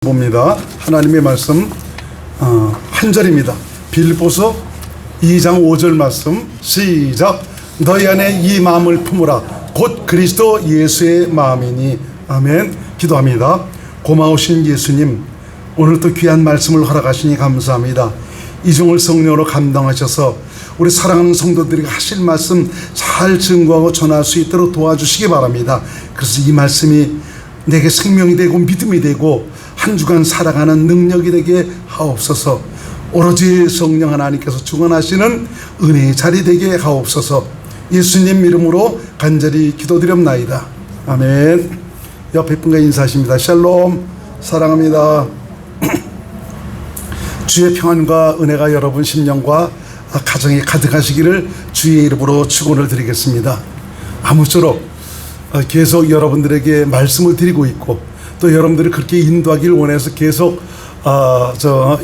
봅니다. 하나님의 말씀 한 절입니다. 빌립보서 2장 5절 말씀 시작. 너희 안에 이 마음을 품으라 곧 그리스도 예수의 마음이니. 아멘. 기도합니다. 고마우신 예수님, 오늘도 귀한 말씀을 허락하시니 감사합니다. 이종을 성령으로 감당하셔서 우리 사랑하는 성도들에게 하실 말씀 잘 증거하고 전할 수 있도록 도와주시기 바랍니다. 그래서 이 말씀이 내게 생명이 되고 믿음이 되고 한 주간 살아가는 능력이 되게 하옵소서. 오로지 성령 하나님께서 주관하시는 은혜의 자리 되게 하옵소서. 예수님 이름으로 간절히 기도드립나이다. 아멘. 옆에 분과 인사하십니다. 샬롬. 사랑합니다. 주의 평안과 은혜가 여러분 심령과 가정에 가득하시기를 주의 이름으로 축원을 드리겠습니다. 아무쪼록 계속 여러분들에게 말씀을 드리고 있고 또 여러분들이 그렇게 인도하기를 원해서 계속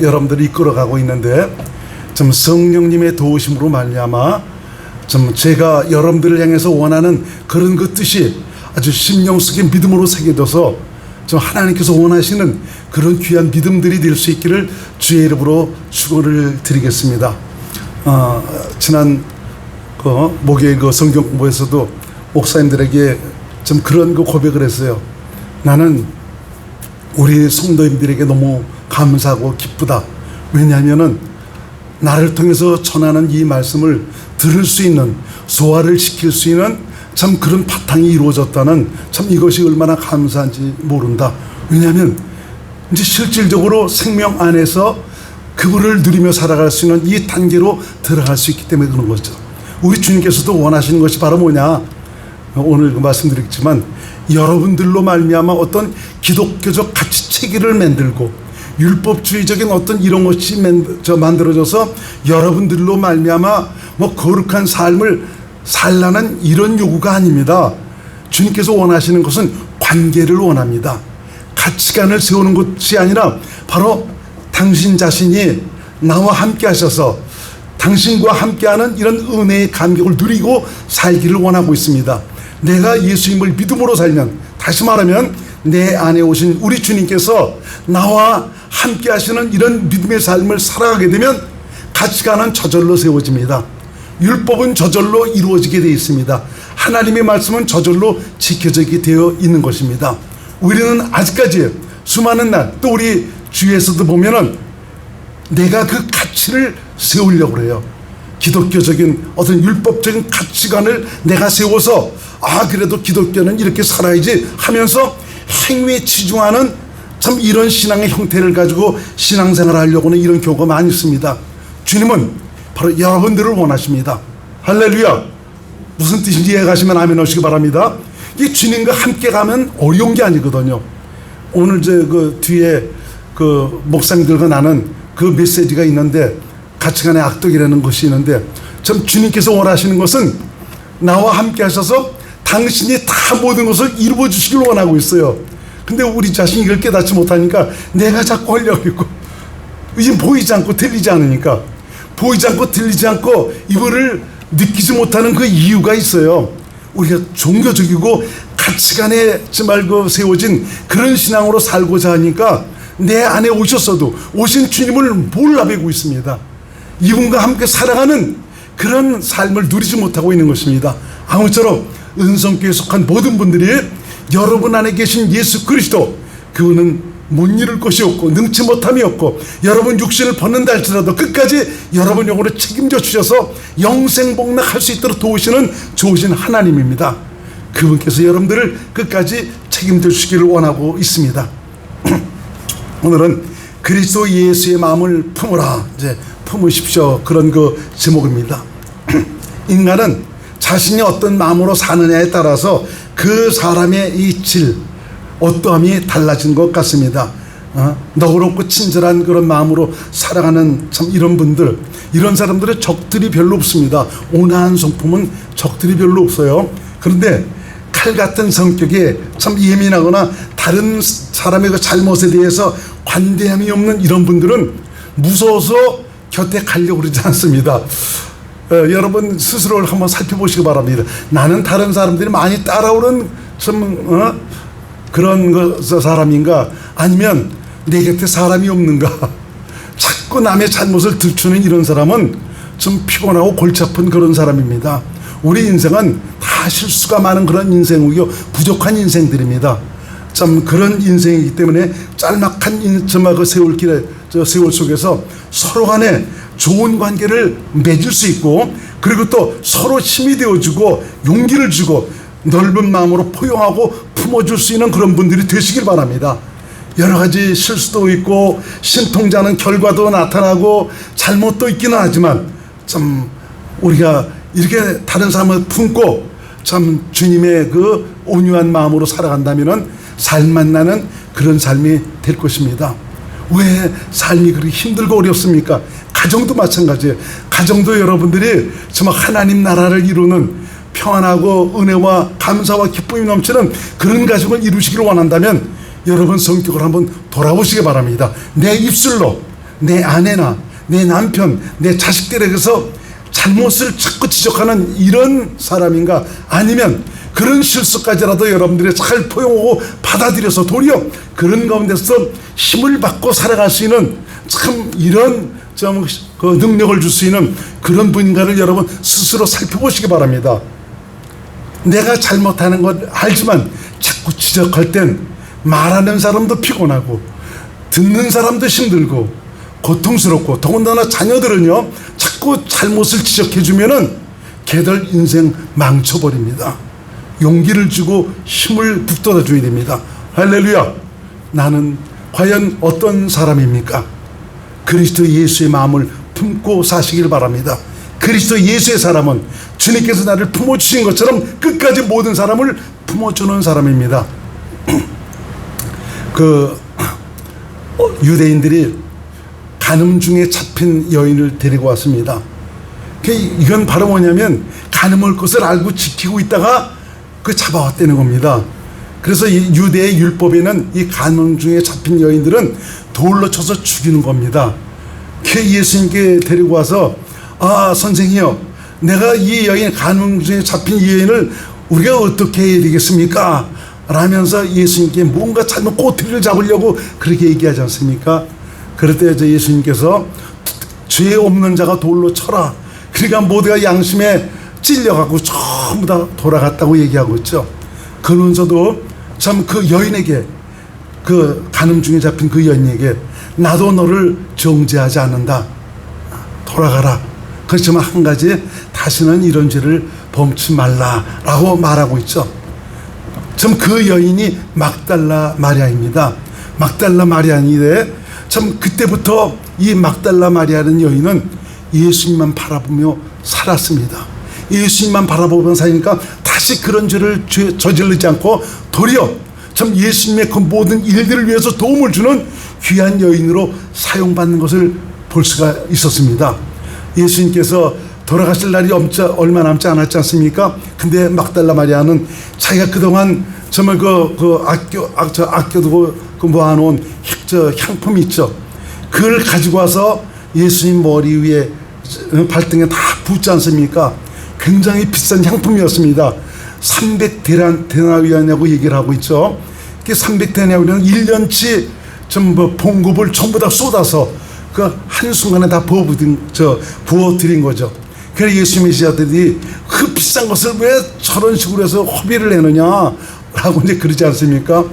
여러분들을 이끌어가고 있는데 좀 성령님의 도우심으로 말미암아 좀 제가 여러분들을 향해서 원하는 그런 그 뜻이 아주 심령 속에 믿음으로 새겨져서 좀 하나님께서 원하시는 그런 귀한 믿음들이 될 수 있기를 주의 이름으로 축원을 드리겠습니다. 지난 목요일 성경 공부에서도 목사님들에게 좀 그런 고백을 했어요. 나는 우리 성도님들에게 너무 감사하고 기쁘다. 왜냐하면은 나를 통해서 전하는 이 말씀을 들을 수 있는, 소화를 시킬 수 있는 참 그런 바탕이 이루어졌다는, 참 이것이 얼마나 감사한지 모른다. 왜냐하면 이제 실질적으로 생명 안에서 그분을 누리며 살아갈 수 있는 이 단계로 들어갈 수 있기 때문에 그런 거죠. 우리 주님께서도 원하시는 것이 바로 뭐냐? 오늘 말씀드렸지만 여러분들로 말미암아 어떤 기독교적 가치 체계를 만들고 율법주의적인 어떤 이런 것이 만들어져서 여러분들로 말미암아 거룩한 삶을 살라는 이런 요구가 아닙니다. 주님께서 원하시는 것은 관계를 원합니다. 가치관을 세우는 것이 아니라 바로 당신 자신이 나와 함께 하셔서 당신과 함께하는 이런 은혜의 감격을 누리고 살기를 원하고 있습니다. 내가 예수님을 믿음으로 살면, 다시 말하면 내 안에 오신 우리 주님께서 나와 함께 하시는 이런 믿음의 삶을 살아가게 되면 가치관은 저절로 세워집니다. 율법은 저절로 이루어지게 되어 있습니다. 하나님의 말씀은 저절로 지켜지게 되어 있는 것입니다. 우리는 아직까지 수많은 날, 또 우리 주위에서도 보면은 내가 그 가치를 세우려고 그래요. 기독교적인 어떤 율법적인 가치관을 내가 세워서 그래도 기독교는 이렇게 살아야지 하면서 행위에 치중하는 참 이런 신앙의 형태를 가지고 신앙생활을 하려고 하는 이런 경우가 많이 있습니다. 주님은 바로 여러분들을 원하십니다. 할렐루야. 무슨 뜻인지 이해가시면 아멘 하시기 바랍니다. 이 주님과 함께 가면 어려운 게 아니거든요. 오늘 그 뒤에 그 목사님들과 나는 그 메시지가 있는데 가치관의 악독이라는 것이 있는데 참 주님께서 원하시는 것은 나와 함께 하셔서 당신이 다 모든 것을 이루어 주시길 원하고 있어요. 근데 우리 자신이 이걸 깨닫지 못하니까 내가 자꾸 하려고 했고 이제 보이지 않고 들리지 않으니까 보이지 않고 들리지 않고 이거를 느끼지 못하는 그 이유가 있어요. 우리가 종교적이고 가치관에 정말 세워진 그런 신앙으로 살고자 하니까 내 안에 오셨어도 오신 주님을 몰라뵈고 있습니다. 이분과 함께 살아가는 그런 삶을 누리지 못하고 있는 것입니다. 아무쪼록 은성교회에 속한 모든 분들이 여러분 안에 계신 예수 그리스도, 그분은 못 이룰 것이 없고 능치 못함이 없고 여러분 육신을 벗는다 할지라도 끝까지 여러분 영혼을 책임져 주셔서 영생복락할 수 있도록 도우시는 좋으신 하나님입니다. 그분께서 여러분들을 끝까지 책임져 주시기를 원하고 있습니다. 오늘은 그리스도 예수의 마음을 품으라, 이제 품으십시오, 그런 그 제목입니다. 인간은 자신이 어떤 마음으로 사느냐에 따라서 그 사람의 이 질, 어떠함이 달라진 것 같습니다. 너그럽고 친절한 그런 마음으로 살아가는 참 이런 분들, 이런 사람들의 적들이 별로 없습니다. 온화한 성품은 적들이 별로 없어요. 그런데 칼 같은 성격에 참 예민하거나 다른 사람의 그 잘못에 대해서 관대함이 없는 이런 분들은 무서워서 곁에 가려고 그러지 않습니다. 여러분 스스로를 한번 살펴보시기 바랍니다. 나는 다른 사람들이 많이 따라오는 좀 그런 사람인가, 아니면 내 곁에 사람이 없는가? 자꾸 남의 잘못을 들추는 이런 사람은 좀 피곤하고 골치 아픈 그런 사람입니다. 우리 인생은 다 실수가 많은 그런 인생이고 부족한 인생들입니다. 참 그런 인생이기 때문에 짤막한 그 세월 속에서 서로 간에 좋은 관계를 맺을 수 있고, 그리고 또 서로 힘이 되어주고 용기를 주고 넓은 마음으로 포용하고 품어줄 수 있는 그런 분들이 되시길 바랍니다. 여러 가지 실수도 있고 신통지 않은 결과도 나타나고 잘못도 있기는 하지만 참 우리가 이렇게 다른 사람을 품고 참 주님의 그 온유한 마음으로 살아간다면은 삶만 나는 그런 삶이 될 것입니다. 왜 삶이 그렇게 힘들고 어렵습니까? 가정도 마찬가지예요. 가정도 여러분들이 정말 하나님 나라를 이루는 평안하고 은혜와 감사와 기쁨이 넘치는 그런 가정을 이루시기를 원한다면 여러분 성격을 한번 돌아보시기 바랍니다. 내 입술로 내 아내나 내 남편, 내 자식들에게서 잘못을 자꾸 지적하는 이런 사람인가, 아니면 그런 실수까지라도 여러분들이 잘 포용하고 받아들여서 도리어 그런 가운데서 힘을 받고 살아갈 수 있는 참 이런 좀 그 능력을 줄 수 있는 그런 분인가를 여러분 스스로 살펴보시기 바랍니다. 내가 잘못하는 걸 알지만 자꾸 지적할 땐 말하는 사람도 피곤하고 듣는 사람도 힘들고 고통스럽고, 더군다나 자녀들은요 자꾸 잘못을 지적해주면은 걔들 인생 망쳐버립니다. 용기를 주고 힘을 북돋아 줘야 됩니다. 할렐루야. 나는 과연 어떤 사람입니까? 그리스도 예수의 마음을 품고 사시길 바랍니다. 그리스도 예수의 사람은 주님께서 나를 품어주신 것처럼 끝까지 모든 사람을 품어주는 사람입니다. 유대인들이 간음 중에 잡힌 여인을 데리고 왔습니다. 이건 바로 뭐냐면 간음할 것을 알고 지키고 있다가 잡아왔다는 겁니다. 그래서 이 유대의 율법에는 이 간음 중에 잡힌 여인들은 돌로 쳐서 죽이는 겁니다. 예수님께 데리고 와서 선생이요, 내가 이 여인, 간음 중에 잡힌 이 여인을 우리가 어떻게 해야 되겠습니까? 라면서 예수님께 뭔가 잘못 꼬투리를 잡으려고 그렇게 얘기하지 않습니까? 그럴 때 예수님께서 죄 없는 자가 돌로 쳐라. 그러니까 모두가 양심에 찔려가고 전부 다 돌아갔다고 얘기하고 있죠. 그러면서도 참 그 여인에게, 그 간음 중에 잡힌 그 여인에게 나도 너를 정죄하지 않는다. 돌아가라. 그렇지만 한 가지, 다시는 이런 죄를 범치 말라라고 말하고 있죠. 참 그 여인이 막달라 마리아입니다. 막달라 마리아인데 참 그때부터 이 막달라 마리아라는 여인은 예수님만 바라보며 살았습니다. 예수님만 바라보며 사니까 다시 그런 죄를 저지르지 않고 도리어 참 예수님의 그 모든 일들을 위해서 도움을 주는 귀한 여인으로 사용받는 것을 볼 수가 있었습니다. 예수님께서 돌아가실 날이 얼마 남지 않았지 않습니까? 근데 막달라 마리아는 자기가 그동안 정말 아껴두고 모아놓은 향품이 있죠. 그걸 가지고 와서 예수님 머리 위에, 발등에 다 붓지 않습니까? 굉장히 비싼 향품이었습니다. 300데나리온이라고 얘기를 하고 있죠. 300데나리온은 1년치 전부 봉급을 전부 다 쏟아서 그 한순간에 다 부어드린 거죠. 그래서 예수님의 제자들이 그 비싼 것을 왜 저런 식으로 해서 허비를 내느냐라고 이제 그러지 않습니까?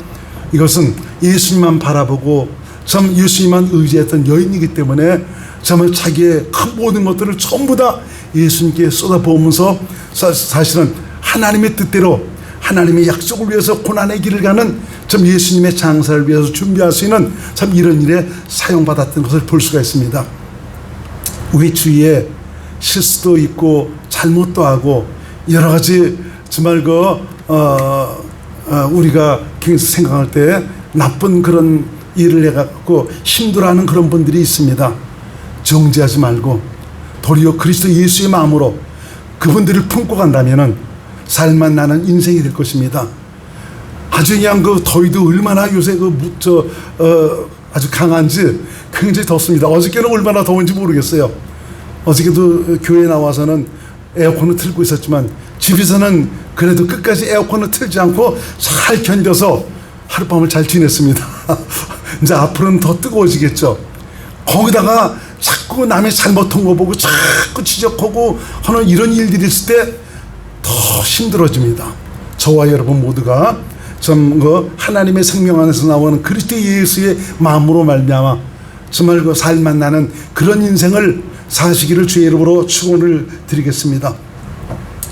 이것은 예수님만 바라보고 참 예수님만 의지했던 여인이기 때문에 정말 자기의 큰 모든 것들을 전부 다 예수님께 쏟아부으면서 사실은 하나님의 뜻대로 하나님의 약속을 위해서 고난의 길을 가는 참 예수님의 장사를 위해서 준비할 수 있는 참 이런 일에 사용받았던 것을 볼 수가 있습니다. 우리 주위에 실수도 있고 잘못도 하고 여러 가지 정말 우리가 생각할 때 나쁜 그런 일을 해갖고 힘들어하는 그런 분들이 있습니다. 정죄하지 말고 도리어 그리스도 예수의 마음으로 그분들을 품고 간다면은 살만 나는 인생이 될 것입니다. 아주 그냥 더위도 얼마나 요새 아주 강한지 굉장히 덥습니다. 어저께는 얼마나 더운지 모르겠어요. 어저께도 교회에 나와서는 에어컨을 틀고 있었지만 집에서는 그래도 끝까지 에어컨을 틀지 않고 잘 견뎌서 하룻밤을 잘 지냈습니다. 이제 앞으로는 더 뜨거워지겠죠. 거기다가 자꾸 남의 잘못한 거 보고 자꾸 지적하고 하는 이런 일들이 있을 때 더 힘들어집니다. 저와 여러분 모두가 좀 하나님의 생명 안에서 나오는 그리스도 예수의 마음으로 말미암아 정말 살만 나는 그런 인생을 사시기를 주의 이름으로 축원을 드리겠습니다.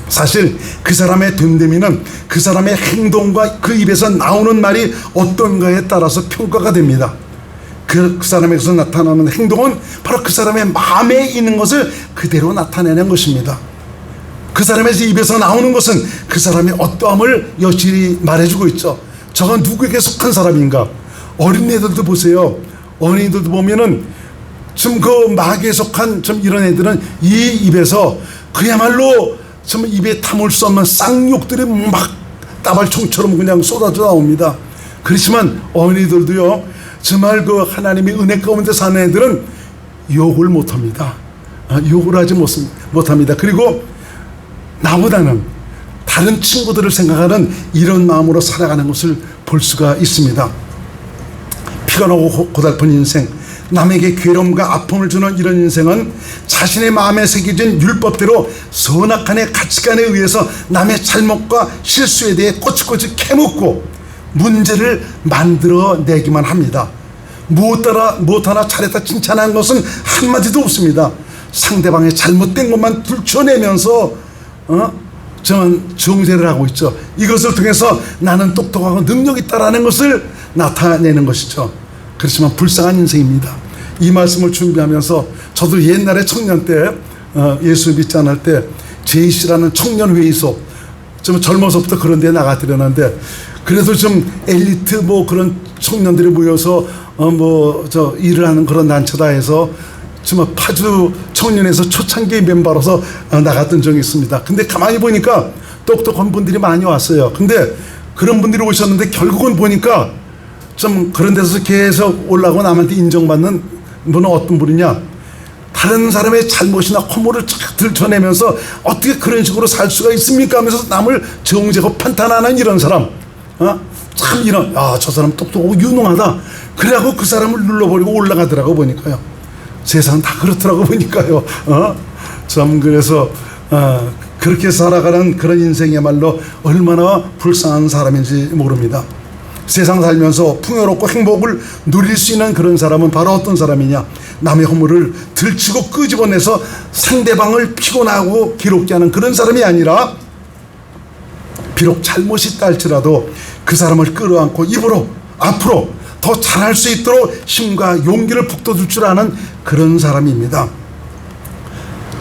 사실 그 사람의 됨됨이는 그 사람의 행동과 그 입에서 나오는 말이 어떤가에 따라서 평가가 됩니다. 그 사람에게서 나타나는 행동은 바로 그 사람의 마음에 있는 것을 그대로 나타내는 것입니다. 그 사람의 입에서 나오는 것은 그 사람의 어떠함을 여실히 말해주고 있죠. 저가 누구에게 속한 사람인가? 어린애들도 보세요. 어린이들도 보면은 좀 그 마귀에 속한 좀 이런 애들은 이 입에서 그야말로 좀 입에 담을 수 없는 쌍욕들이 막 따발총처럼 그냥 쏟아져 나옵니다. 그렇지만 어린이들도요, 정말 그 하나님의 은혜 가운데 사는 애들은 욕을 못합니다. 욕을 하지 못합니다. 그리고 나보다는 다른 친구들을 생각하는 이런 마음으로 살아가는 것을 볼 수가 있습니다. 피곤하고 고달픈 인생, 남에게 괴로움과 아픔을 주는 이런 인생은 자신의 마음에 새겨진 율법대로 선악간의 가치관에 의해서 남의 잘못과 실수에 대해 꼬치꼬치 캐묻고 문제를 만들어내기만 합니다. 무엇 하나 잘했다 칭찬한 것은 한마디도 없습니다. 상대방의 잘못된 것만 들춰내면서 저는 정죄를 하고 있죠. 이것을 통해서 나는 똑똑하고 능력 있다라는 것을 나타내는 것이죠. 그렇지만 불쌍한 인생입니다. 이 말씀을 준비하면서 저도 옛날에 청년 때 예수 믿지 않을 때 JC라는 청년회의소, 좀 젊어서부터 그런 데 나가드렸는데, 그래도 좀 엘리트 뭐 그런 청년들이 모여서 일을 하는 그런 단체다 해서 정말 파주 청년에서 초창기 멤버로서 나갔던 적이 있습니다. 근데 가만히 보니까 똑똑한 분들이 많이 왔어요. 근데 그런 분들이 오셨는데 결국은 보니까 좀 그런 데서 계속 올라가고 남한테 인정받는 분은 어떤 분이냐, 다른 사람의 잘못이나 허물을 쫙 들춰내면서 어떻게 그런 식으로 살 수가 있습니까 하면서 남을 정죄하고 판단하는 이런 사람, 참 이런, 저 사람 똑똑하고 유능하다, 그래갖고 그 사람을 눌러버리고 올라가더라고 보니까요. 세상 다 그렇더라고 보니까요. 참 그래서 그렇게 살아가는 그런 인생이야말로 얼마나 불쌍한 사람인지 모릅니다. 세상 살면서 풍요롭고 행복을 누릴 수 있는 그런 사람은 바로 어떤 사람이냐, 남의 허물을 들치고 끄집어내서 상대방을 피곤하고 괴롭게 하는 그런 사람이 아니라, 비록 잘못이 있다 할지라도 그 사람을 끌어안고 입으로 앞으로 더 잘할 수 있도록 힘과 용기를 북돋을 줄 아는 그런 사람입니다.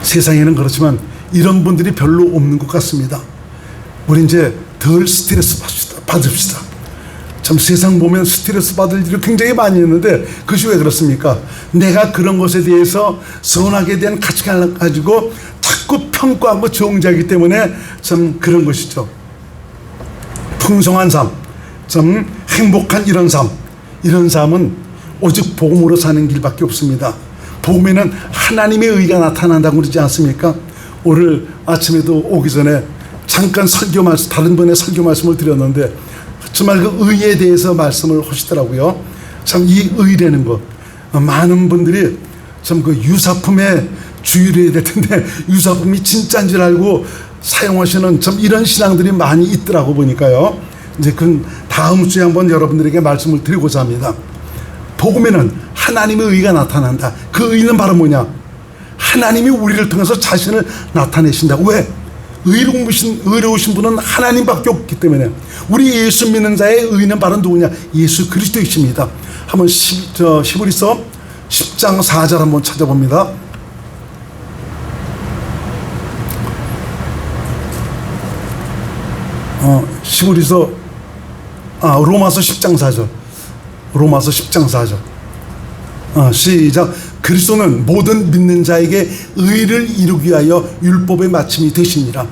세상에는 그렇지만 이런 분들이 별로 없는 것 같습니다. 우리 이제 덜 스트레스 받읍시다. 참 세상 보면 스트레스 받을 일이 굉장히 많이 있는데 그것이 왜 그렇습니까? 내가 그런 것에 대해서 선악에 대한 가치관을 가지고 자꾸 평가하고 정죄하기 때문에 참 그런 것이죠. 풍성한 삶, 참 행복한 이런 삶은 오직 복음으로 사는 길밖에 없습니다. 복음에는 하나님의 의가 나타난다고 그러지 않습니까? 오늘 아침에도 오기 전에 잠깐 다른 분의 설교 말씀을 드렸는데 정말 그 의에 대해서 말씀을 하시더라고요. 참 이 의라는 것, 많은 분들이 참 그 유사품에 주의를 해야 될 텐데 유사품이 진짜인 줄 알고 사용하시는 참 이런 신앙들이 많이 있더라고 보니까요. 이제 그 다음 주에 한번 여러분들에게 말씀을 드리고자 합니다. 복음에는 하나님의 의가 나타난다. 그 의는 바로 뭐냐? 하나님이 우리를 통해서 자신을 나타내신다. 왜? 의로우신 분은 하나님밖에 없기 때문에. 우리 예수 믿는 자의 의는 바로 누구냐? 예수 그리스도이십니다. 한번 히브리서 10장 4절 한번 찾아봅니다. 로마서 10장 4절. 로마서 10장 4절. 시작. 그리스도는 모든 믿는 자에게 의를 이루기 위하여 율법의 마침이 되시니라.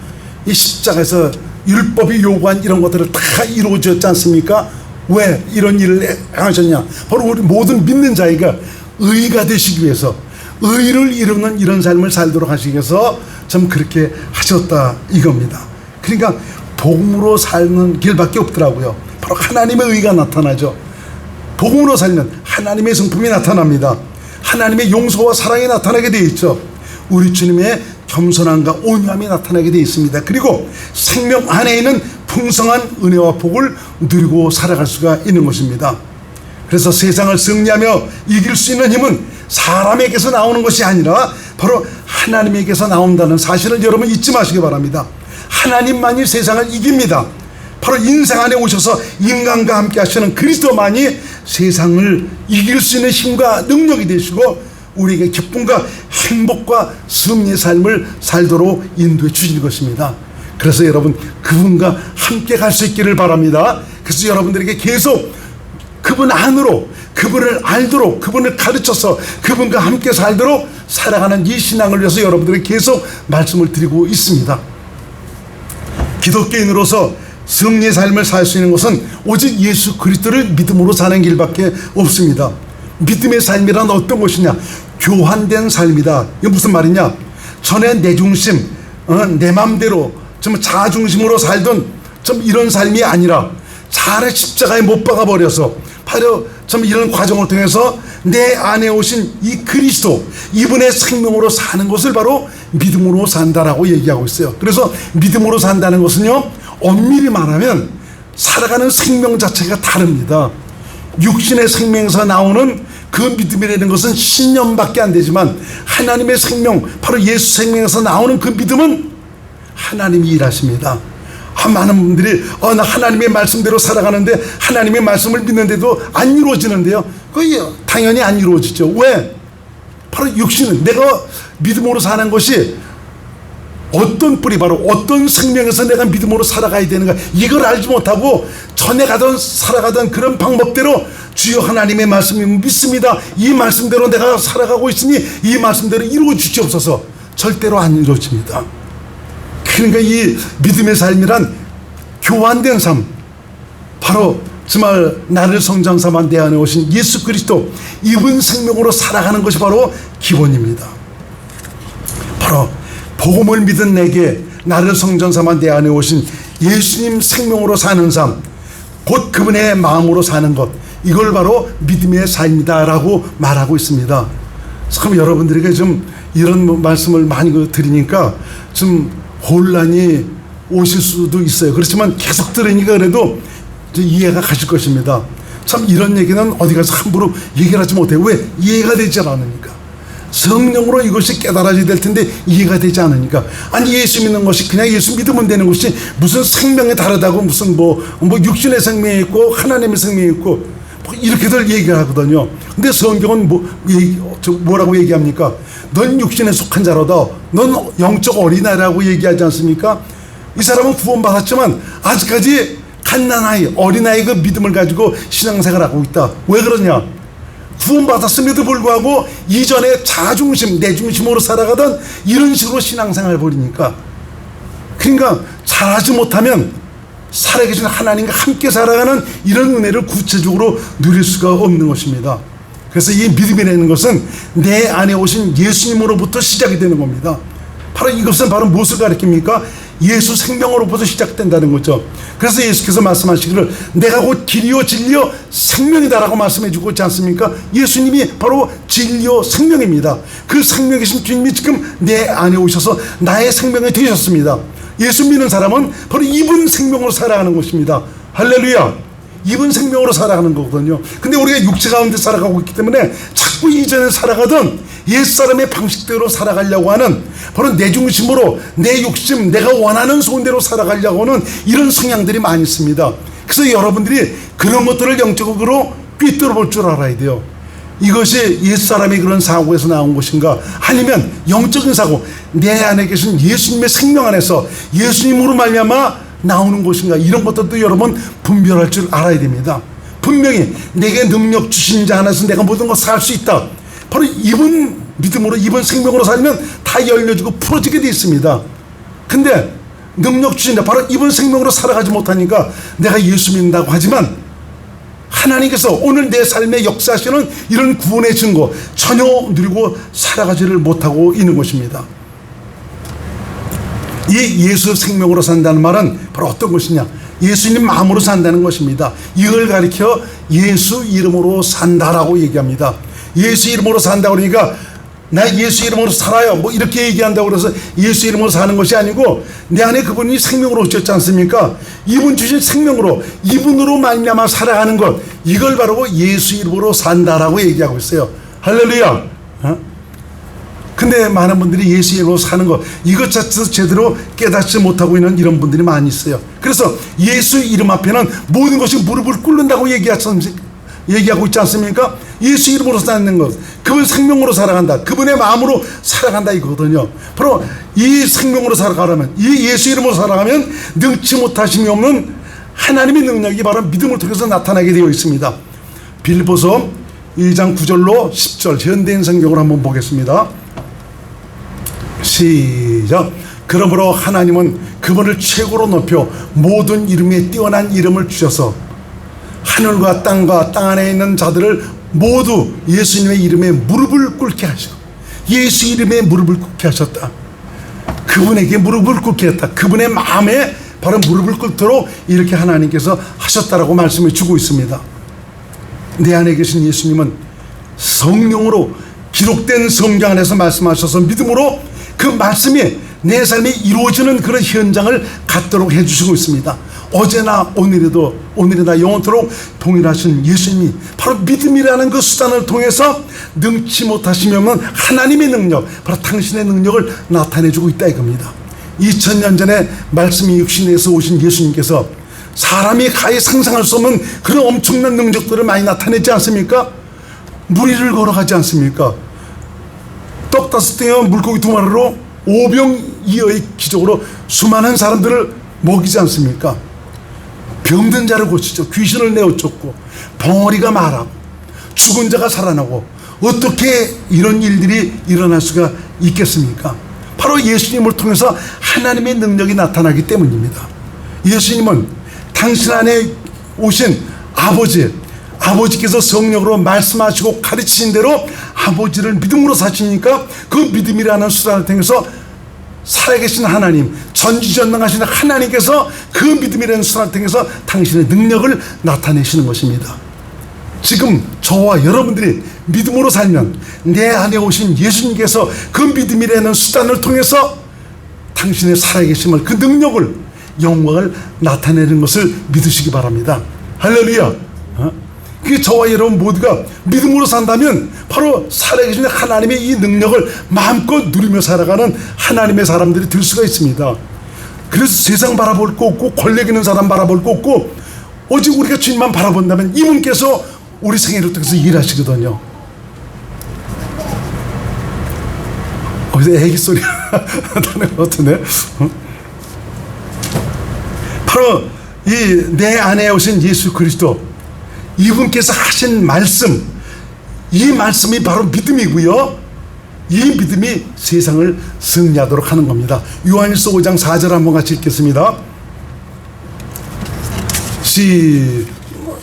이 십자가에서 율법이 요구한 이런 것들을 다 이루어졌지 않습니까? 왜 이런 일을 하셨냐? 바로 우리 모든 믿는 자에게 의가 되시기 위해서, 의를 이루는 이런 삶을 살도록 하시기 위해서 참 그렇게 하셨다 이겁니다. 그러니까 복음으로 사는 길밖에 없더라고요. 바로 하나님의 의가 나타나죠. 복음으로 살면 하나님의 성품이 나타납니다. 하나님의 용서와 사랑이 나타나게 되어 있죠. 우리 주님의 겸손함과 온유함이 나타나게 되어 있습니다. 그리고 생명 안에 있는 풍성한 은혜와 복을 누리고 살아갈 수가 있는 것입니다. 그래서 세상을 승리하며 이길 수 있는 힘은 사람에게서 나오는 것이 아니라 바로 하나님에게서 나온다는 사실을 여러분 잊지 마시기 바랍니다. 하나님만이 세상을 이깁니다. 바로 인생 안에 오셔서 인간과 함께 하시는 그리스도만이 세상을 이길 수 있는 힘과 능력이 되시고 우리에게 기쁨과 행복과 승리의 삶을 살도록 인도해 주실 것입니다. 그래서 여러분 그분과 함께 갈 수 있기를 바랍니다. 그래서 여러분들에게 계속 그분 안으로, 그분을 알도록, 그분을 가르쳐서 그분과 함께 살도록 살아가는 이 신앙을 위해서 여러분들에게 계속 말씀을 드리고 있습니다. 기독교인으로서 승리의 삶을 살 수 있는 것은 오직 예수 그리스도를 믿음으로 사는 길밖에 없습니다. 믿음의 삶이란 어떤 것이냐? 교환된 삶이다. 이게 무슨 말이냐? 전에 내 중심, 내 맘대로 좀 자중심으로 살던 좀 이런 삶이 아니라 차라리 십자가에 못 박아 버려서 바로 좀 이런 과정을 통해서 내 안에 오신 이 그리스도, 이분의 생명으로 사는 것을 바로 믿음으로 산다라고 얘기하고 있어요. 그래서 믿음으로 산다는 것은요, 엄밀히 말하면 살아가는 생명 자체가 다릅니다. 육신의 생명에서 나오는 그 믿음이라는 것은 신념밖에 안 되지만 하나님의 생명, 바로 예수 생명에서 나오는 그 믿음은 하나님이 일하십니다. 많은 분들이 나 하나님의 말씀대로 살아가는데 하나님의 말씀을 믿는데도 안 이루어지는데요. 그게 당연히 안 이루어지죠. 왜? 바로 육신은 내가 믿음으로 사는 것이 어떤 뿌리, 바로 어떤 생명에서 내가 믿음으로 살아가야 되는가, 이걸 알지 못하고 전에 살아가던 그런 방법대로 주여 하나님의 말씀이 믿습니다, 이 말씀대로 내가 살아가고 있으니 이 말씀대로 이루어 주시옵소서, 절대로 안 이루어집니다. 그러니까 이 믿음의 삶이란 교환된 삶, 바로 정말 나를 성장 삼아 내 안에 오신 예수 그리스도, 이분 생명으로 살아가는 것이 바로 기본입니다. 바로 복음을 믿은 내게 나를 성전 삼아 내 안에 오신 예수님 생명으로 사는 삶, 곧 그분의 마음으로 사는 것, 이걸 바로 믿음의 삶이다라고 말하고 있습니다. 참 여러분들에게 좀 이런 말씀을 많이 드리니까 좀 혼란이 오실 수도 있어요. 그렇지만 계속 들으니까 그래도 이해가 가실 것입니다. 참 이런 얘기는 어디 가서 함부로 얘기를 하지 못해요. 왜? 이해가 되지 않으니까. 성령으로 이것이 깨달아져야 될 텐데 이해가 되지 않으니까. 아니 예수 믿는 것이 그냥 예수 믿으면 되는 것이 무슨 생명이 다르다고, 무슨 뭐 육신의 생명이 있고 하나님의 생명이 있고 이렇게들 얘기를 하거든요. 근데 성경은 뭐라고 얘기합니까? 넌 육신에 속한 자로다, 넌 영적 어린아이라고 얘기하지 않습니까? 이 사람은 구원받았지만 아직까지 갓난아이, 어린아이 그 믿음을 가지고 신앙생활을 하고 있다. 왜 그러냐? 구원받았음에도 불구하고 이전에 자중심, 내 중심으로 살아가던 이런 식으로 신앙생활을 벌이니까, 그러니까 잘하지 못하면 살아계신 하나님과 함께 살아가는 이런 은혜를 구체적으로 누릴 수가 없는 것입니다. 그래서 이 믿음이라는 것은 내 안에 오신 예수님으로부터 시작이 되는 겁니다. 바로 이것은 바로 무엇을 가리킵니까? 예수 생명으로부터 시작된다는 거죠. 그래서 예수께서 말씀하시기를 내가 곧 길이요 진리요 생명이다라고 말씀해 주고 있지 않습니까? 예수님이 바로 진리요 생명입니다. 그 생명이신 주님이 지금 내 안에 오셔서 나의 생명이 되셨습니다. 예수 믿는 사람은 바로 이분 생명으로 살아가는 것입니다. 할렐루야. 이분 생명으로 살아가는 거거든요. 근데 우리가 육체 가운데 살아가고 있기 때문에 자꾸 이전에 살아가던 옛사람의 방식대로 살아가려고 하는, 바로 내 중심으로 내 욕심, 내가 원하는 소원대로 살아가려고 하는 이런 성향들이 많이 있습니다. 그래서 여러분들이 그런 것들을 영적으로 꿰뚫어 볼 줄 알아야 돼요. 이것이 옛사람의 그런 사고에서 나온 것인가, 아니면 영적인 사고, 내 안에 계신 예수님의 생명 안에서 예수님으로 말미암아 나오는 것인가, 이런 것들도 여러분 분별할 줄 알아야 됩니다. 분명히 내게 능력 주신 자 안에서 내가 모든 걸 살 수 있다, 바로 이분 믿음으로, 이분 생명으로 살면 다 열려지고 풀어지게 되어 있습니다. 근데 능력 주신다, 바로 이분 생명으로 살아가지 못하니까 내가 예수 믿는다고 하지만 하나님께서 오늘 내 삶에 역사하시는 이런 구원의 증거 전혀 누리고 살아가지를 못하고 있는 것입니다. 이 예수 생명으로 산다는 말은 바로 어떤 것이냐? 예수님 마음으로 산다는 것입니다. 이걸 가리켜 예수 이름으로 산다라고 얘기합니다. 예수 이름으로 산다 그러니까 나 예수 이름으로 살아요 뭐 이렇게 얘기한다고 그래서 예수 이름으로 사는 것이 아니고 내 안에 그분이 생명으로 오셨지 않습니까? 이분 주신 생명으로 이분으로 말미암아 살아가는 것, 이걸 바로 예수 이름으로 산다라고 얘기하고 있어요. 할렐루야. 근데 많은 분들이 예수 이름으로 사는 것, 이것 자체도 제대로 깨닫지 못하고 있는 이런 분들이 많이 있어요. 그래서 예수 이름 앞에는 모든 것이 무릎을 꿇는다고 얘기하고 있지 않습니까? 예수 이름으로 사는 것, 그분 생명으로 살아간다, 그분의 마음으로 살아간다 이거거든요. 바로 이 생명으로 살아가려면, 이 예수 이름으로 살아가면 능치 못하심이 없는 하나님의 능력이 바로 믿음을 통해서 나타나게 되어 있습니다. 빌립보서 2장 9절로 10절 현대인 성경으로 한번 보겠습니다. 시작. 그러므로 하나님은 그분을 최고로 높여 모든 이름에 뛰어난 이름을 주셔서 하늘과 땅과 땅 안에 있는 자들을 모두 예수님의 이름에 무릎을 꿇게 하시고, 예수 이름에 무릎을 꿇게 하셨다. 그분에게 무릎을 꿇게 했다. 그분의 마음에 바로 무릎을 꿇도록 이렇게 하나님께서 하셨다라고 말씀을 주고 있습니다. 내 안에 계신 예수님은 성령으로 기록된 성경 안에서 말씀하셔서 믿음으로 그 말씀이 내 삶에 이루어지는 그런 현장을 갖도록 해주시고 있습니다. 어제나 오늘에도 오늘이나 영원토록 동일하신 예수님이 바로 믿음이라는 그 수단을 통해서 능치 못하심이 없는 하나님의 능력, 바로 당신의 능력을 나타내주고 있다 이겁니다. 2000년 전에 말씀이 육신에서 오신 예수님께서 사람이 가히 상상할 수 없는 그런 엄청난 능력들을 많이 나타내지 않습니까? 물 위를 걸어가지 않습니까? 떡 5덩이와 물고기 2마리로 오병이어의 기적으로 수많은 사람들을 먹이지 않습니까? 병든 자를 고치죠. 귀신을 내어쫓고 벙어리가 말하고 죽은 자가 살아나고, 어떻게 이런 일들이 일어날 수가 있겠습니까? 바로 예수님을 통해서 하나님의 능력이 나타나기 때문입니다. 예수님은 당신 안에 오신 아버지께서 성령으로 말씀하시고 가르치신 대로 아버지를 믿음으로 사시니까 그 믿음이라는 수단을 통해서 살아계신 하나님, 전지전능하신 하나님께서 그 믿음이라는 수단을 통해서 당신의 능력을 나타내시는 것입니다. 지금 저와 여러분들이 믿음으로 살면 내 안에 오신 예수님께서 그 믿음이라는 수단을 통해서 당신의 살아계심을, 그 능력을, 영광을 나타내는 것을 믿으시기 바랍니다. 할렐루야. 그게 저와 여러분 모두가 믿음으로 산다면 바로 살아계신 하나님의 이 능력을 마음껏 누리며 살아가는 하나님의 사람들이 될 수가 있습니다. 그래서 세상 바라볼 거 없고 권력 있는 사람 바라볼 거 없고 오직 우리가 주님만 바라본다면 이분께서 우리 생애를 통해서 일하시거든요. 어디서 애기 소리가 나는 것 같은데, 바로 이 내 안에 오신 예수 그리스도, 이분께서 하신 말씀, 이 말씀이 바로 믿음이고요, 이 믿음이 세상을 승리하도록 하는 겁니다. 요한일서 5장 4절 한번 같이 읽겠습니다.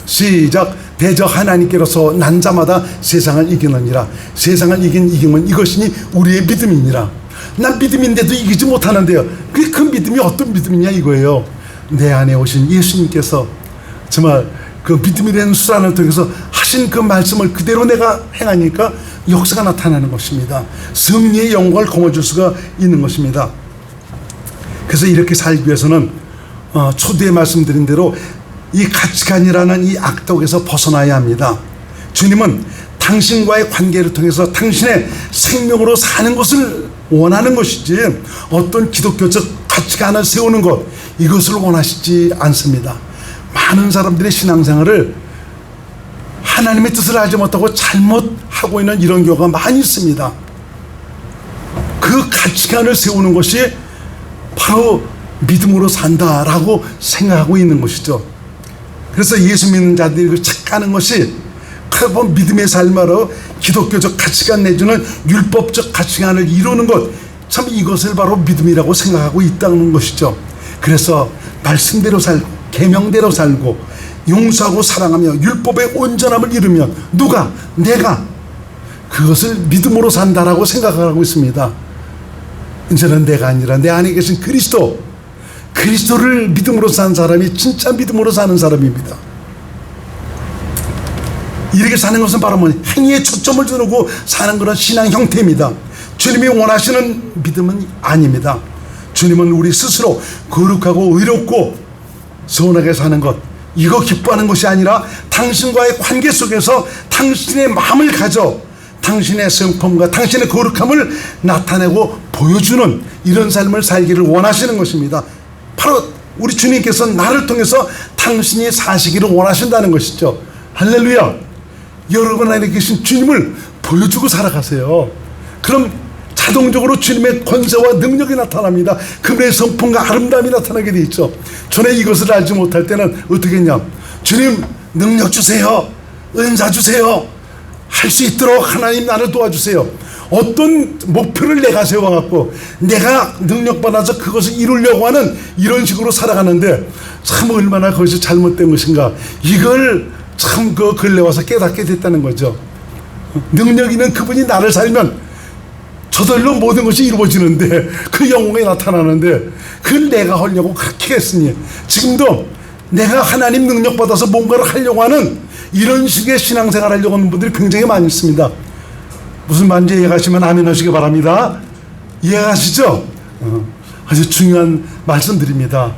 시작. 대저 하나님께로서 난 자마다 세상을 이기느니라. 세상을 이기면 이것이니 우리의 믿음이니라. 난 믿음인데도 이기지 못하는데요. 그 믿음이 어떤 믿음이냐 이거예요. 내 안에 오신 예수님께서 정말 그 믿음이라는 수단을 통해서 하신 그 말씀을 그대로 내가 행하니까 역사가 나타나는 것입니다. 승리의 영광을 거머쥘 수가 있는 것입니다. 그래서 이렇게 살기 위해서는 초대에 말씀드린 대로 이 가치관이라는 이 악독에서 벗어나야 합니다. 주님은 당신과의 관계를 통해서 당신의 생명으로 사는 것을 원하는 것이지 어떤 기독교적 가치관을 세우는 것, 이것을 원하시지 않습니다. 많은 사람들의 신앙생활을 하나님의 뜻을 알지 못하고 잘못하고 있는 이런 경우가 많이 있습니다. 그 가치관을 세우는 것이 바로 믿음으로 산다라고 생각하고 있는 것이죠. 그래서 예수 믿는 자들이 착각하는 것이 믿음의 삶으로 기독교적 가치관 내지는 율법적 가치관을 이루는 것, 참 이것을 바로 믿음이라고 생각하고 있다는 것이죠. 그래서 말씀대로 살고 계명대로 살고 용서하고 사랑하며 율법의 온전함을 이루면 내가 그것을 믿음으로 산다라고 생각하고 있습니다. 이제는 내가 아니라 내 안에 계신 그리스도, 그리스도를 믿음으로 사는 사람이 진짜 믿음으로 사는 사람입니다. 이렇게 사는 것은 바로 행위에 초점을 두고 사는 그런 신앙 형태입니다. 주님이 원하시는 믿음은 아닙니다. 주님은 우리 스스로 거룩하고 의롭고 선하게 사는 것, 이거 기뻐하는 것이 아니라 당신과의 관계 속에서 당신의 마음을 가져 당신의 성품과 당신의 거룩함을 나타내고 보여주는 이런 삶을 살기를 원하시는 것입니다. 바로 우리 주님께서 나를 통해서 당신이 사시기를 원하신다는 것이죠. 할렐루야. 여러분 안에 계신 주님을 보여주고 살아가세요. 그럼 자동적으로 주님의 권세와 능력이 나타납니다. 그분의 성품과 아름다움이 나타나게 돼 있죠. 전에 이것을 알지 못할 때는 어떻게 했냐, 주님 능력 주세요, 은사 주세요, 할 수 있도록 하나님 나를 도와주세요. 어떤 목표를 내가 세워갖고 내가 능력받아서 그것을 이루려고 하는 이런 식으로 살아가는데 참 얼마나 그것이 잘못된 것인가, 이걸 참 그 근래 와서 깨닫게 됐다는 거죠. 능력 있는 그분이 나를 살면 저절로 모든 것이 이루어지는데, 그 영광이 나타나는데 그걸 내가 하려고 그렇게 했으니 지금도 내가 하나님 능력 받아서 뭔가를 하려고 하는 이런 식의 신앙생활 하려고 하는 분들이 굉장히 많이 있습니다. 무슨 말인지 이해가시면 아멘 하시기 바랍니다. 이해하시죠? 아주 중요한 말씀드립니다.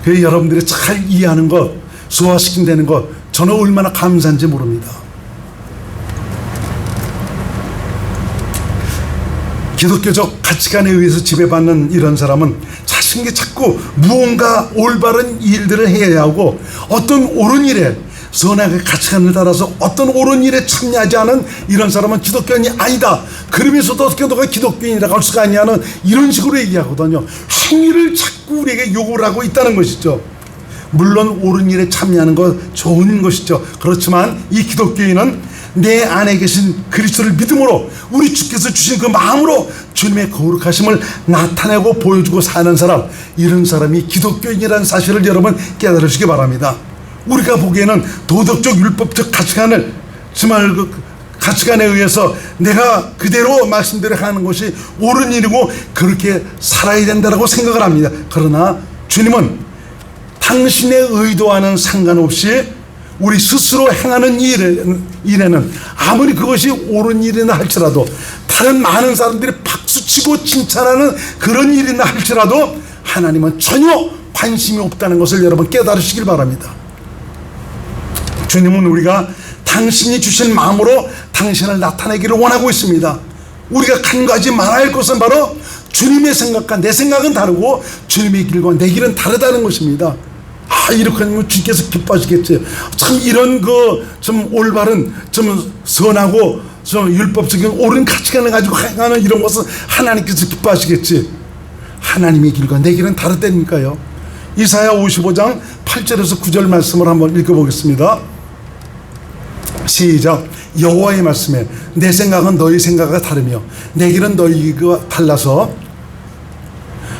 그 여러분들이 잘 이해하는 것, 소화시킨다는 것, 저는 얼마나 감사한지 모릅니다. 기독교적 가치관에 의해서 지배받는 이런 사람은 자신이 자꾸 무언가 올바른 일들을 해야 하고 어떤 옳은 일에, 선악의 가치관을 따라서 어떤 옳은 일에 참여하지 않은 이런 사람은 기독교인이 아니다. 그러면서도 어떻게 너가 기독교인이라고 할 수가 있냐는 이런 식으로 얘기하거든요. 행위를 자꾸 우리에게 요구를 하고 있다는 것이죠. 물론 옳은 일에 참여하는 것 좋은 것이죠. 그렇지만 이 기독교인은 내 안에 계신 그리스도를 믿음으로 우리 주께서 주신 그 마음으로 주님의 거룩하심을 나타내고 보여주고 사는 사람, 이런 사람이 기독교인이라는 사실을 여러분 깨달으시기 바랍니다. 우리가 보기에는 도덕적 율법적 가치관을, 정말 그 가치관에 의해서 내가 그대로 말씀대로 하는 것이 옳은 일이고 그렇게 살아야 된다고 생각을 합니다. 그러나 주님은 당신의 의도와는 상관없이 우리 스스로 행하는 일에는 아무리 그것이 옳은 일이나 할지라도, 다른 많은 사람들이 박수치고 칭찬하는 그런 일이나 할지라도 하나님은 전혀 관심이 없다는 것을 여러분 깨달으시길 바랍니다. 주님은 우리가 당신이 주신 마음으로 당신을 나타내기를 원하고 있습니다. 우리가 간과하지 말아야 할 것은 바로 주님의 생각과 내 생각은 다르고 주님의 길과 내 길은 다르다는 것입니다. 이렇게 하면 주께서 기뻐하시겠지. 참 이런 좀 올바른, 좀 선하고 좀 율법적인 옳은 가치관을 가지고 행하는 이런 것은 하나님께서 기뻐하시겠지. 하나님의 길과 내 길은 다르다니까요. 이사야 55장 8절에서 9절 말씀을 한번 읽어보겠습니다. 시작. 여호와의 말씀에 내 생각은 너희 생각과 다르며 내 길은 너희가 달라서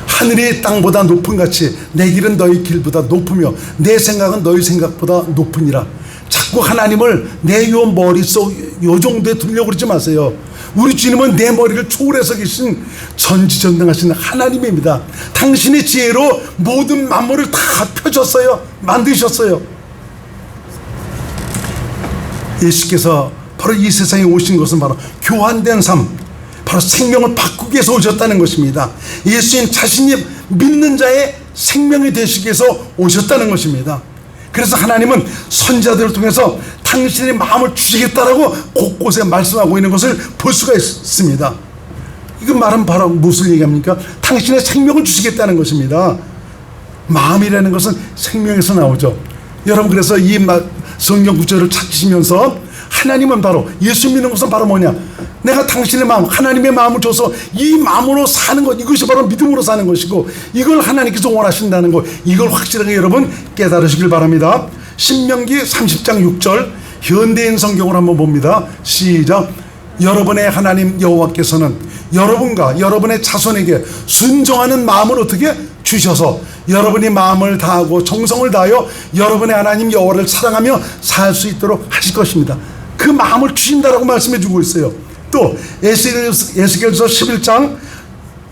하늘이 땅보다 높은 같이 내 길은 너희 길보다 높으며 내 생각은 너희 생각보다 높으니라. 자꾸 하나님을 내 요 머릿속 요 정도에 두려고 그러지 마세요. 우리 주님은 내 머리를 초월해서 계신 전지전능하신 하나님입니다. 당신의 지혜로 모든 만물을 다 펴줬어요. 만드셨어요. 예수께서 바로 이 세상에 오신 것은 바로 교환된 삶, 바로 생명을 바꾸기 위해서 오셨다는 것입니다. 예수님 자신이 믿는 자의 생명이 되시기 위해서 오셨다는 것입니다. 그래서 하나님은 선지자들을 통해서 당신의 마음을 주시겠다라고 곳곳에 말씀하고 있는 것을 볼 수가 있습니다. 이거 말은 바로 무엇을 얘기합니까? 당신의 생명을 주시겠다는 것입니다. 마음이라는 것은 생명에서 나오죠. 여러분, 그래서 이 성경 구절을 찾으시면서 하나님은 바로, 예수 믿는 것은 바로 뭐냐? 내가 당신의 마음, 하나님의 마음을 줘서 이 마음으로 사는 것, 이것이 바로 믿음으로 사는 것이고, 이걸 하나님께서 원하신다는 것, 이걸 확실하게 여러분 깨달으시길 바랍니다. 신명기 30장 6절 현대인 성경을 한번 봅니다. 시작. 여러분의 하나님 여호와께서는 여러분과 여러분의 자손에게 순종하는 마음을 어떻게 주셔서 여러분이 마음을 다하고 정성을 다하여 여러분의 하나님 여호와를 사랑하며 살 수 있도록 하실 것입니다. 그 마음을 주신다라고 말씀해 주고 있어요. 또 에스겔서 11장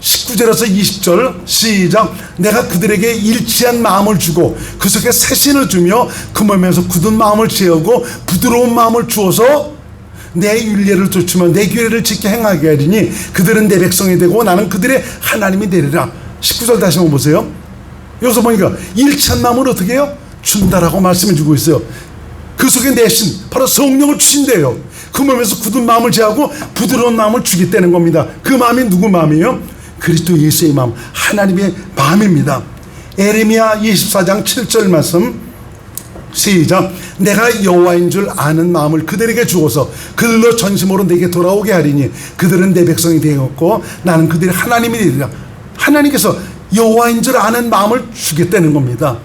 19절에서 20절 시작. 내가 그들에게 일치한 마음을 주고 그 속에 새 신을 주며 그 몸에서 굳은 마음을 채우고 부드러운 마음을 주어서 내 율례를 좇으며 내 규례를 지켜 행하게 하리니 그들은 내 백성이 되고 나는 그들의 하나님이 되리라. 19절 다시 한번 보세요. 여기서 보니까 일치한 마음을 어떻게 해요? 준다라고 말씀해 주고 있어요. 그 속에 내 신, 바로 성령을 주신대요. 그 몸에서 굳은 마음을 제하고 부드러운 마음을 주겠다는 겁니다. 그 마음이 누구 마음이에요? 그리스도 예수의 마음, 하나님의 마음입니다. 에레미야 24장 7절 말씀 시작. 내가 여호와인 줄 아는 마음을 그들에게 주어서 그들로 전심으로 내게 돌아오게 하리니 그들은 내 백성이 되었고 나는 그들의 하나님이 되리라. 하나님께서 여호와인 줄 아는 마음을 주겠다는 겁니다.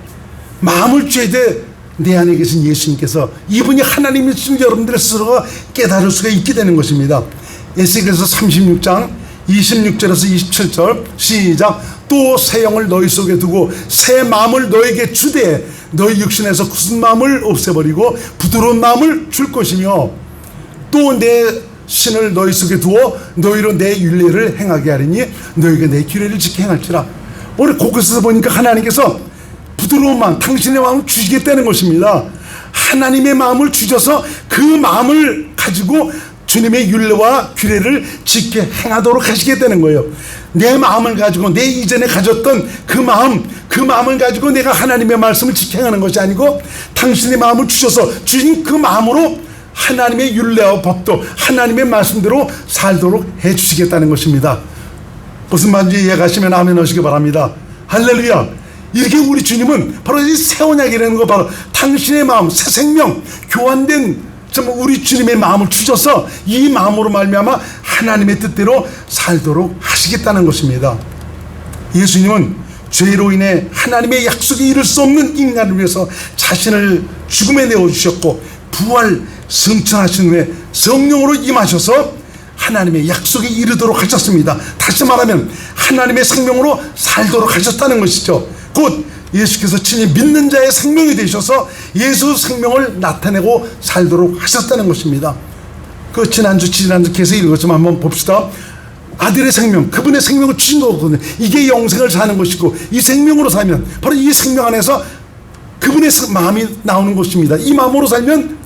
마음을 줘야 돼. 내 안에 계신 예수님께서 이분이 하나님이신 여러분들 스스로가 깨달을 수가 있게 되는 것입니다. 에스겔서 36장 26절에서 27절 시작. 또 새 영을 너희 속에 두고 새 마음을 너에게 주되 너희 육신에서 굳은 마음을 없애버리고 부드러운 마음을 줄 것이며 또 내 신을 너희 속에 두어 너희로 내 율례를 행하게 하리니 너희가 내 규례를 지켜 행할지라. 오늘 곳곳에서 보니까 하나님께서 부드러운 마음, 당신의 마음을 주시겠다는 것입니다. 하나님의 마음을 주셔서 그 마음을 가지고 주님의 율례와 규례를 지켜 행하도록 하시겠다는 거예요. 내 마음을 가지고 내 이전에 가졌던 그 마음을 가지고 내가 하나님의 말씀을 지켜 행하는 것이 아니고 당신의 마음을 주셔서 주신 그 마음으로 하나님의 율례와 법도 하나님의 말씀대로 살도록 해주시겠다는 것입니다. 무슨 말인지 이해가시면 아멘 하시기 바랍니다. 할렐루야. 이렇게 우리 주님은 바로 이 새 언약이라는 거, 바로 당신의 마음, 새 생명, 교환된 우리 주님의 마음을 주셔서 이 마음으로 말미암아 하나님의 뜻대로 살도록 하시겠다는 것입니다. 예수님은 죄로 인해 하나님의 약속에 이를 수 없는 인간을 위해서 자신을 죽음에 내어주셨고 부활 승천하신 후에 성령으로 임하셔서 하나님의 약속에 이르도록 하셨습니다. 다시 말하면 하나님의 생명으로 살도록 하셨다는 것이죠. 곧 예수께서 친히 믿는 자의 생명이 되셔서 예수 생명을 나타내고 살도록 하셨다는 것입니다. 그 지난주 계속 읽었지만 한번 봅시다. 아들의 생명, 그분의 생명을 주신 거거든요. 이게 영생을 사는 것이고 이 생명으로 살면 바로 이 생명 안에서 그분의 마음이 나오는 것입니다. 이 마음으로 살면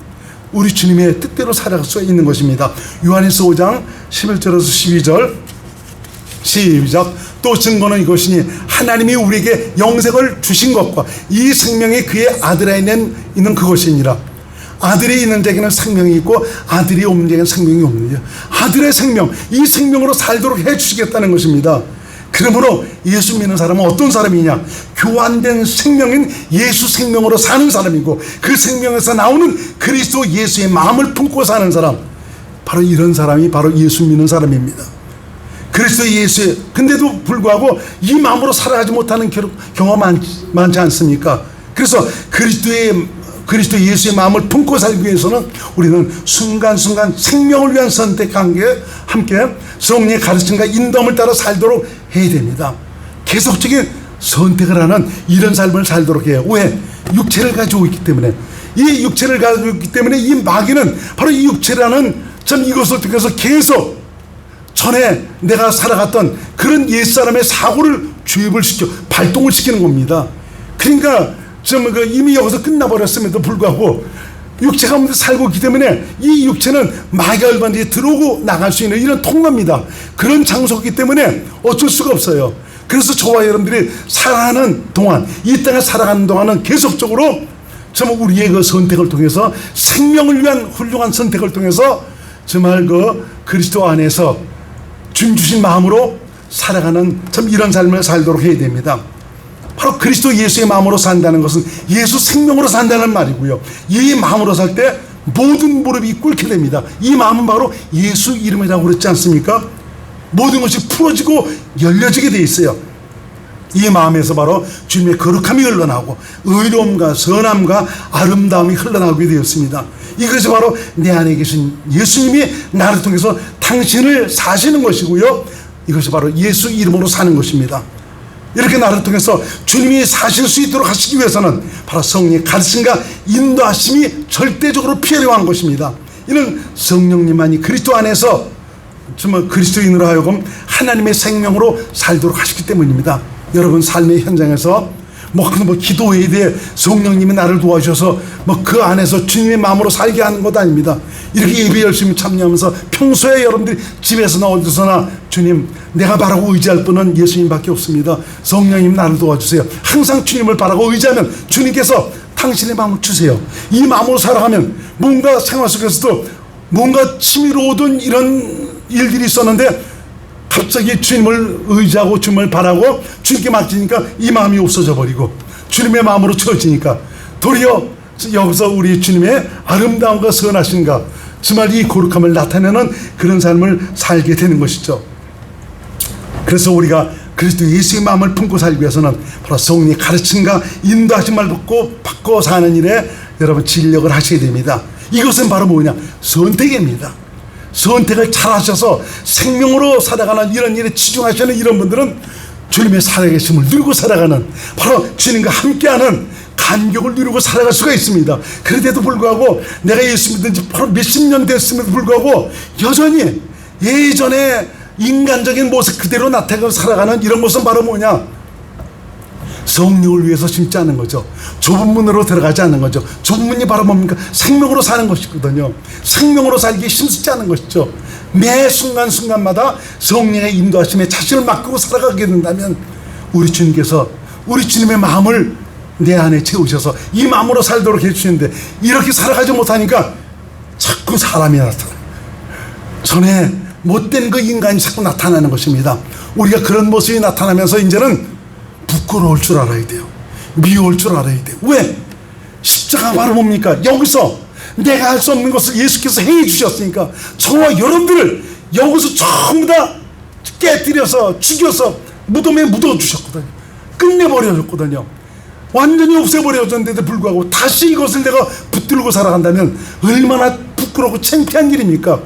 우리 주님의 뜻대로 살아갈 수 있는 것입니다. 요한일서 5장 11절에서 12절 시작. 또 증거는 이것이니 하나님이 우리에게 영생을 주신 것과 이 생명이 그의 아들 안에 있는 그것이니라. 아들이 있는 자에게는 생명이 있고 아들이 없는 자에게는 생명이 없느니라. 아들의 생명, 이 생명으로 살도록 해주시겠다는 것입니다. 그러므로 예수 믿는 사람은 어떤 사람이냐? 교환된 생명인 예수 생명으로 사는 사람이고 그 생명에서 나오는 그리스도 예수의 마음을 품고 사는 사람, 바로 이런 사람이 바로 예수 믿는 사람입니다. 그리스도 예수의, 근데도 불구하고 이 마음으로 살아가지 못하는 경우가 많지 않습니까? 그래서 그리스도 예수의 마음을 품고 살기 위해서는 우리는 순간순간 생명을 위한 선택과 함께 성령의 가르침과 인도함을 따라 살도록 해야 됩니다. 계속적인 선택을 하는 이런 삶을 살도록 해요. 왜? 육체를 가지고 있기 때문에. 이 육체를 가지고 있기 때문에 이 마귀는 바로 이 육체라는 이것을 통해서 계속 전에 내가 살아갔던 그런 옛사람의 사고를 주입을 시켜 발동을 시키는 겁니다. 그러니까 이미 여기서 끝나버렸음에도 불구하고 육체 가운데 살고 있기 때문에 이 육체는 마귀가 얼마든지 들어오고 나갈 수 있는 이런 통로입니다. 그런 장소이기 때문에 어쩔 수가 없어요. 그래서 저와 여러분들이 살아가는 동안, 이 땅에 살아가는 동안은 계속적으로 우리의 그 선택을 통해서 생명을 위한 훌륭한 선택을 통해서 정말 그리스도 안에서 주님 주신 마음으로 살아가는 이런 삶을 살도록 해야 됩니다. 바로 그리스도 예수의 마음으로 산다는 것은 예수 생명으로 산다는 말이고요. 이 마음으로 살 때 모든 무릎이 꿇게 됩니다. 이 마음은 바로 예수 이름이라고 그랬지 않습니까? 모든 것이 풀어지고 열려지게 돼 있어요. 이 마음에서 바로 주님의 거룩함이 흘러나오고 의로움과 선함과 아름다움이 흘러나오게 되었습니다. 이것이 바로 내 안에 계신 예수님이 나를 통해서 당신을 사시는 것이고요. 이것이 바로 예수 이름으로 사는 것입니다. 이렇게 나를 통해서 주님이 사실 수 있도록 하시기 위해서는 바로 성령의 가르침과 인도하심이 절대적으로 필요한 것입니다. 이는 성령님만이 그리스도 안에서 정말 그리스도인으로 하여금 하나님의 생명으로 살도록 하시기 때문입니다. 여러분 삶의 현장에서 뭐 기도해야 돼, 성령님이 나를 도와주셔서 그 안에서 주님의 마음으로 살게 하는 것 아닙니다. 이렇게 예배 열심히 참여하면서 평소에 여러분들이 집에서나 어디서나 주님, 내가 바라고 의지할 분은 예수님밖에 없습니다. 성령님 나를 도와주세요. 항상 주님을 바라고 의지하면 주님께서 당신의 마음을 주세요. 이 마음으로 살아가면 뭔가 생활 속에서도 뭔가 치밀어오던 이런 일들이 있었는데 갑자기 주님을 의지하고 주님을 바라고 주님께 맡기니까 이 마음이 없어져 버리고 주님의 마음으로 채워지니까 도리어 여기서 우리 주님의 아름다움과 선하신가, 정말 이 거룩함을 나타내는 그런 삶을 살게 되는 것이죠. 그래서 우리가 그리스도 예수의 마음을 품고 살기 위해서는 바로 성령의 가르침과 인도하심을 받고 사는 일에 여러분 진력을 하셔야 됩니다. 이것은 바로 뭐냐? 선택입니다. 선택을 잘 하셔서 생명으로 살아가는 이런 일에 치중하시는 이런 분들은 주님의 살아계심을 누리고 살아가는, 바로 주님과 함께하는 간격을 누리고 살아갈 수가 있습니다. 그런데도 불구하고 내가 예수 믿은 지 바로 몇십 년 됐음에도 불구하고 여전히 예전에 인간적인 모습 그대로 나타내고 살아가는 이런 것은 바로 뭐냐? 성령을 위해서 심지 않은 거죠. 좁은 문으로 들어가지 않는 거죠. 좁은 문이 바로 뭡니까? 생명으로 사는 것이거든요. 생명으로 살기 힘쓰지 않은 것이죠. 매 순간순간마다 성령의 인도하심에 자신을 맡기고 살아가게 된다면 우리 주님께서 우리 주님의 마음을 내 안에 채우셔서 이 마음으로 살도록 해주시는데, 이렇게 살아가지 못하니까 자꾸 사람이 나타나요. 전에 못된 그 인간이 자꾸 나타나는 것입니다. 우리가 그런 모습이 나타나면서 이제는 부끄러울 줄 알아야 돼요. 미워할 줄 알아야 돼요. 왜? 십자가 바로 뭡니까? 여기서 내가 할 수 없는 것을 예수께서 해 주셨으니까 저와 여러분들을 여기서 전부 다 깨뜨려서 죽여서 무덤에 묻어주셨거든요. 끝내버려줬거든요. 완전히 없애버려졌는데도 불구하고 다시 이것을 내가 붙들고 살아간다면 얼마나 부끄럽고 창피한 일입니까?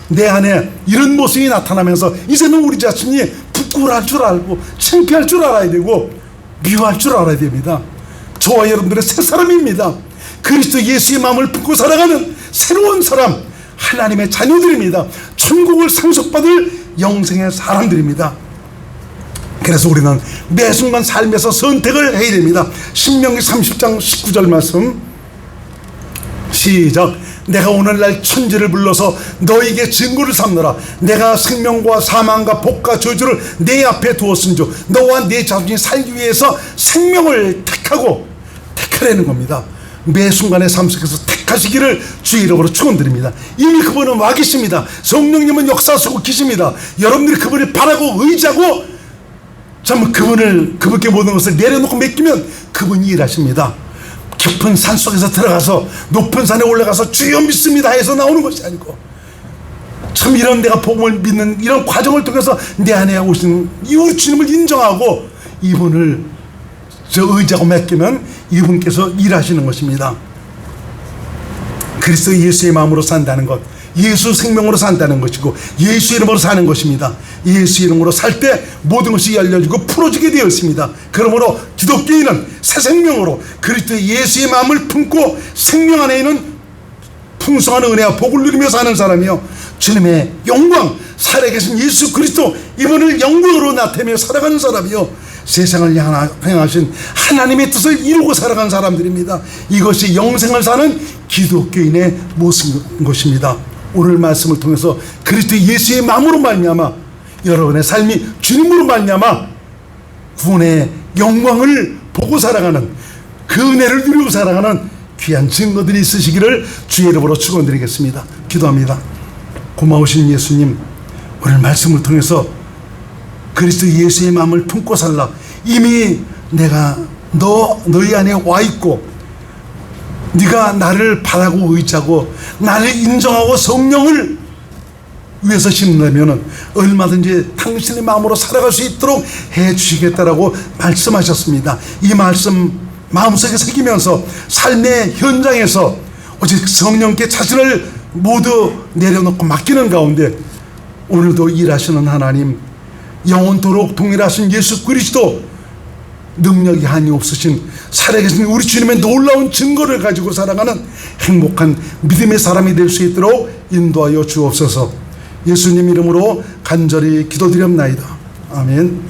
내 안에 이런 모습이 나타나면서 이제는 우리 자신이 부끄러워할 줄 알고 창피할 줄 알아야 되고 미워할 줄 알아야 됩니다. 저와 여러분들의 새 사람입니다. 그리스도 예수의 마음을 품고 살아가는 새로운 사람, 하나님의 자녀들입니다. 천국을 상속받을 영생의 사람들입니다. 그래서 우리는 매 순간 삶에서 선택을 해야 됩니다. 신명기 30장 19절 말씀 시작. 내가 오늘날 천지를 불러서 너에게 증거를 삼노라. 내가 생명과 사망과 복과 저주를 내 앞에 두었은즉 너와 내 자손이 살기 위해서 생명을 택하라는 겁니다. 매 순간의 삶 속에서 택하시기를 주의 이름으로 축원드립니다. 이미 그분은 와 계십니다. 성령님은 역사하시고 계십니다. 여러분들이 그분을 바라고 의지하고 참 그분께 모든 것을 내려놓고 맡기면 그분이 일하십니다. 깊은 산 속에서 들어가서 높은 산에 올라가서 주여 믿습니다 해서 나오는 것이 아니고, 참 이런 내가 복음을 믿는 이런 과정을 통해서 내 안에 오시는 이 주님을 인정하고 이분을 의지하고 맡기면 이분께서 일하시는 것입니다. 그리스도 예수의 마음으로 산다는 것, 예수 생명으로 산다는 것이고 예수 이름으로 사는 것입니다. 예수 이름으로 살 때 모든 것이 열려지고 풀어지게 되어 있습니다. 그러므로 기독교인은 새 생명으로 그리스도 예수의 마음을 품고 생명 안에 있는 풍성한 은혜와 복을 누리며 사는 사람이요, 주님의 영광, 살아계신 예수 그리스도 이분을 영광으로 나타내며 살아가는 사람이요, 세상을 향하신 하나님의 뜻을 이루고 살아가는 사람들입니다. 이것이 영생을 사는 기독교인의 모습인 것입니다. 오늘 말씀을 통해서 그리스도 예수의 마음으로 말미암아 여러분의 삶이 주님으로 말미암아 구원의 영광을 보고 살아가는, 그 은혜를 누리고 살아가는 귀한 증거들이 있으시기를 주의 이름으로 축원드리겠습니다. 기도합니다. 고마우신 예수님, 오늘 말씀을 통해서 그리스도 예수의 마음을 품고 살라. 이미 내가 너희 안에 와 있고 네가 나를 바라고 의지하고 나를 인정하고 성령을 위해서 심는다면 얼마든지 당신의 마음으로 살아갈 수 있도록 해주시겠다라고 말씀하셨습니다. 이 말씀 마음속에 새기면서 삶의 현장에서 오직 성령께 자신을 모두 내려놓고 맡기는 가운데 오늘도 일하시는 하나님, 영원토록 동일하신 예수 그리스도, 능력이 한이 없으신 살아계신 우리 주님의 놀라운 증거를 가지고 살아가는 행복한 믿음의 사람이 될 수 있도록 인도하여 주옵소서. 예수님 이름으로 간절히 기도드렸나이다. 아멘.